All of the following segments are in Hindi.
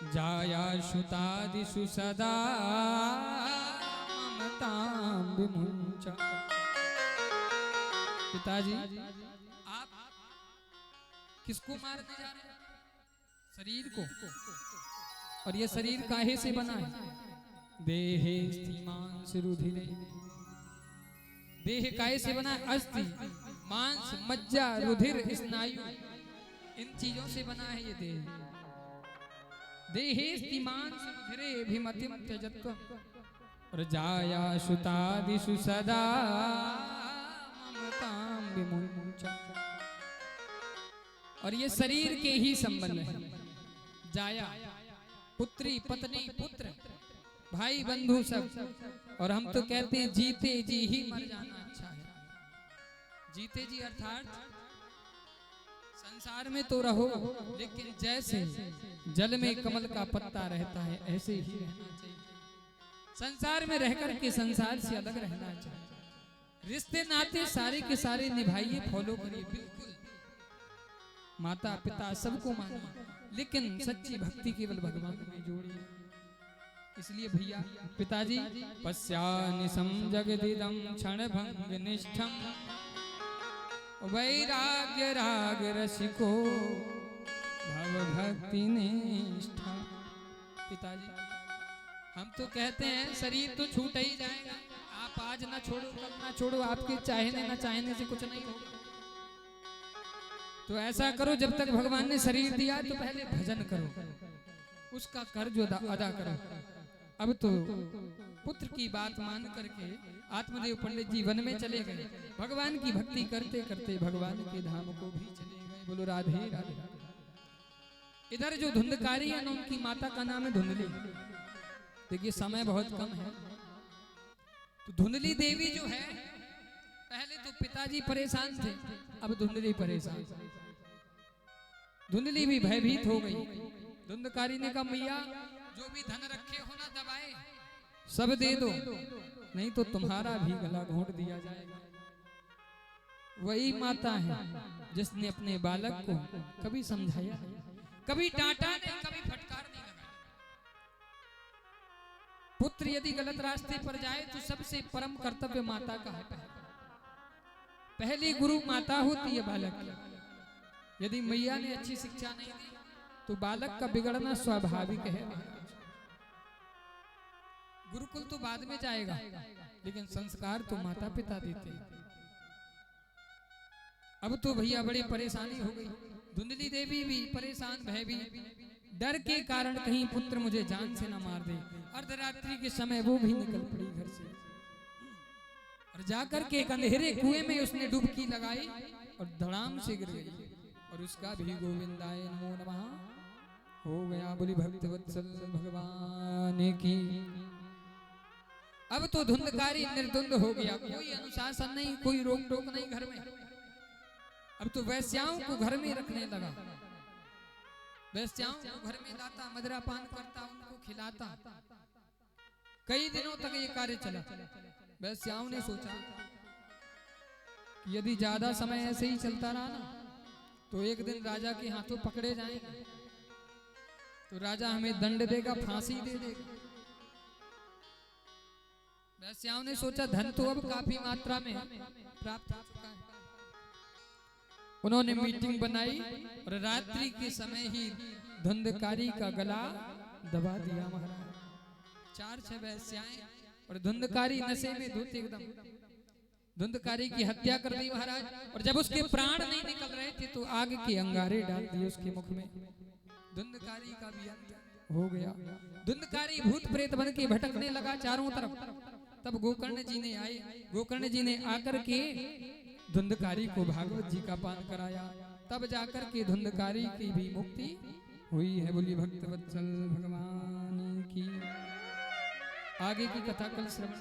जाया श्रुतादिषु सदा ममतां विमुञ्च। पिताजी आप किसको मारने जा रहे हैं? शरीर को। और ये शरीर काहे से बना है? देहे मांस रुधिरे। देह काहे से बना है? अस्थि, मांस, मज्जा, रुधिर, स्नायु, इन चीजों से बना है ये देह। देहे मांस रुधिरे अभिमतिम त्यजत्व और जाया श्रुतादिषु सदा ममतां विमुञ्च। और ये शरीर के ही संबंध है। जाया पुत्री, पत्नी, पुत्र, भाई, बंधु सब। और हम तो कहते हैं जीते जी ही मर जाना अच्छा है। जीते जी अर्थात संसार में तो रहो, लेकिन जैसे जल में कमल का पत्ता रहता है ऐसे ही रहना चाहिए। संसार में रहकर के संसार से अलग रहना चाहिए। रिश्ते नाते सारे के सारे निभाइए, फॉलो करिए, बिल्कुल माता पिता सबको मानिए, लेकिन सच्ची भक्ति केवल भगवान में जोड़िए। इसलिए भैया पिताजी पश्यानिशं जगदिदं क्षणभंग निष्ठं वैराग्य राग रसिको भव भक्ति निष्ठा। पिताजी हम तो कहते हैं शरीर तो छूट ही जाएगा, आप आज ना छोड़ो कल ना छोड़ो, आपके चाहने ना चाहने से कुछ नहीं होगा। तो ऐसा करो, जब तक भगवान ने शरीर दिया तो पहले भजन करो, उसका कर्ज अदा करो। अब तो पुत्र की बात मान करके आत्मदेव पंडित जी वन में चले गए, भगवान की भक्ति करते करते भगवान के धाम को भी चले गए। बोलो राधे राधे। इधर जो धुंधकारी है ना, उनकी माता का नाम है धुंधली। देखिए समय बहुत कम है, तो धुंधली देवी जो है, पहले तो पिताजी परेशान थे, अब धुंधली परेशान। धुंधली भी भयभीत हो गई। धुंधकारी ने कहा मैया जो भी धन रखे हो ना दबाए सब दे दो, नहीं तो तुम्हारा भी गला घोंट दिया जाएगा। वही माता है जिसने अपने बालक को कभी समझाया, कभी डांटा नहीं, कभी फटकार नहीं लगाया। पुत्र यदि गलत रास्ते पर जाए तो सबसे परम कर्तव्य माता का है। पहली गुरु माता होती है बालक की। यदि मैया ने अच्छी शिक्षा नहीं दी तो बालक का बिगड़ना स्वाभाविक है। गुरुकुल तो बाद में जाएगा, लेकिन संस्कार तो माता पिता देते हैं। अब तो भैया बड़ी परेशानी हो गई। धुंधली देवी भी परेशान, भयभीत, डर के कारण कहीं पुत्र मुझे जान से न मार दे। अर्धरात्रि के समय वो भी निकल पड़ी घर से और जाकर के एक अंधेरे कुएं में उसने डुबकी लगाई और धड़ाम से गिर गई। और उसका भी गोविंदाय नमो नमः हो गया। बोली भक्तवत्सल भगवान की। अब तो धुंधकारी निर्धुंध हो गया, कोई अनुशासन नहीं, कोई रोक टोक नहीं घर में। अब तो वैश्याओं को घर में रखने लगा, वैश्याओं को घर में लाता, मदिरा पान करता, उनको खिलाता। कई दिनों तक ये कार्य चला। वैश्याओं ने सोचा कि यदि ज्यादा समय ऐसे ही चलता रहा ना तो एक दिन राजा के हाथों पकड़े जाएंगे, तो राजा हमें दंड देगा, फांसी दे देगा। वैश्याओं ने सोचा धन तो अब काफी मात्रा में प्राप्त हो चुका है। उन्होंने मीटिंग बनाई और रात्रि के समय ही धुंधकारी का गला दबा दिया महाराज। 4-6 वैश्याएं और धुंधकारी नशे में धुत एकदम, धुंधकारी की हत्या कर दी महाराज। और जब उसके प्राण नहीं निकल रहे थे तो आग के अंगारे डाल दिए उसके मुख में। धुंधकारी का भी अंत हो गया। धुंधकारी भूत प्रेत बन के भटकने लगा चारों तरफ। तब गोकर्ण जी ने आए, गोकर्ण जी ने आकर के धुंधकारी को भागवत जी का पान कराया, तब जाकर के धुंधकारी की भी मुक्ति हुई है। बोली भक्तवत्सल भगवान की। आगे की कथा कल श्रवण।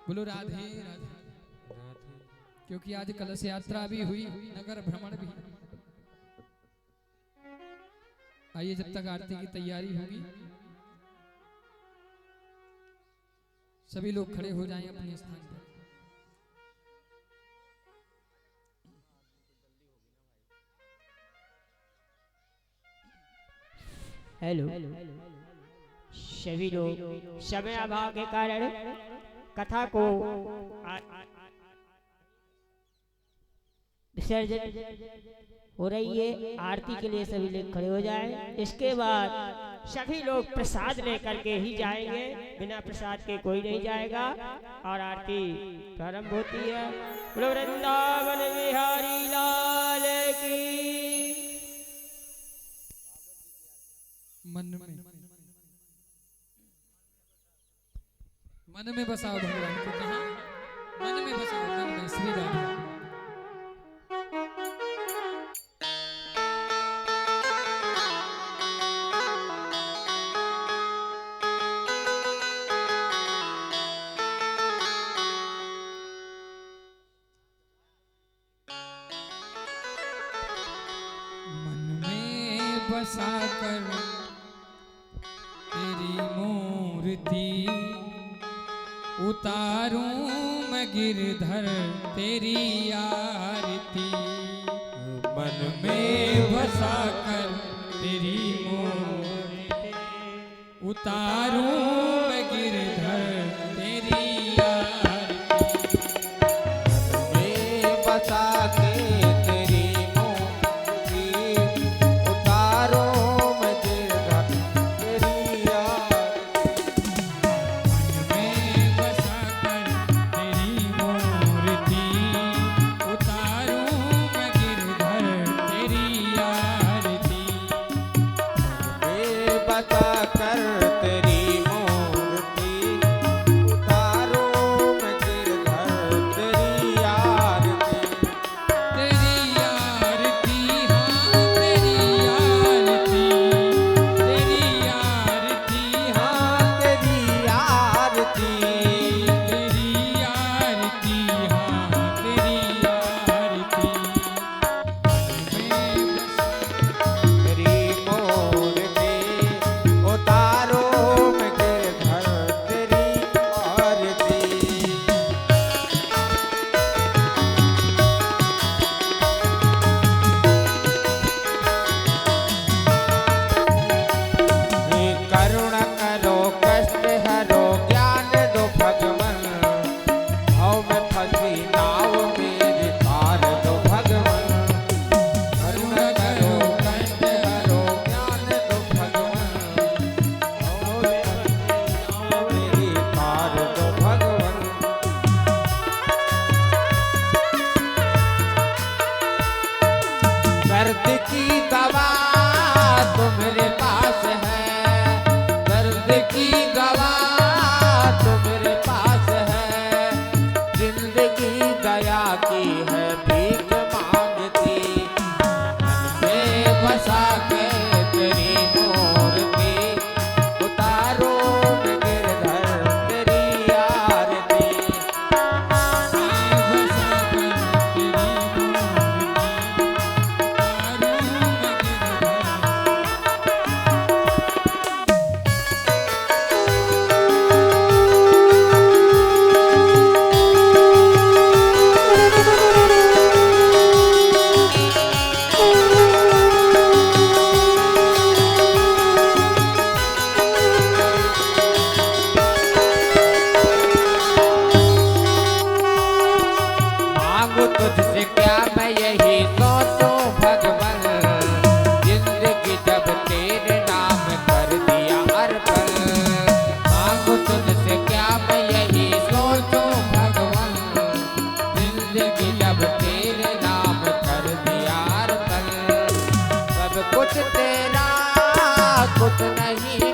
बोलो राधे राधे। क्योंकि आज कलश यात्रा भी हुई, नगर भ्रमण भी। आइए जब तक आरती की तैयारी होगी सभी लोग खड़े हो जाएं अपने स्थान पर। हेलो। सभी लोग समय अभाव के कारण कथा को विसर्जन हो रही है। आरती के लिए सभी लोग खड़े हो जाएं। इसके बाद सभी लोग प्रसाद लेकर के ही जाएंगे, बिना प्रसाद के कोई नहीं जाएगा और आरती प्रारंभ होती है। वृंदावन बिहारी लाल की। मन में बसाओ भगवान को, कहा मन में बसाओ, मन में श्री राम। बसा कर तेरी मूर्ति उतारूं मैं गिरधर तेरी आरती। मन में बसा कर तेरी मूर्ति उतारूं मैं गिरधर तेरी आरती। मन में बसा के कुछ तेरा कुछ नहीं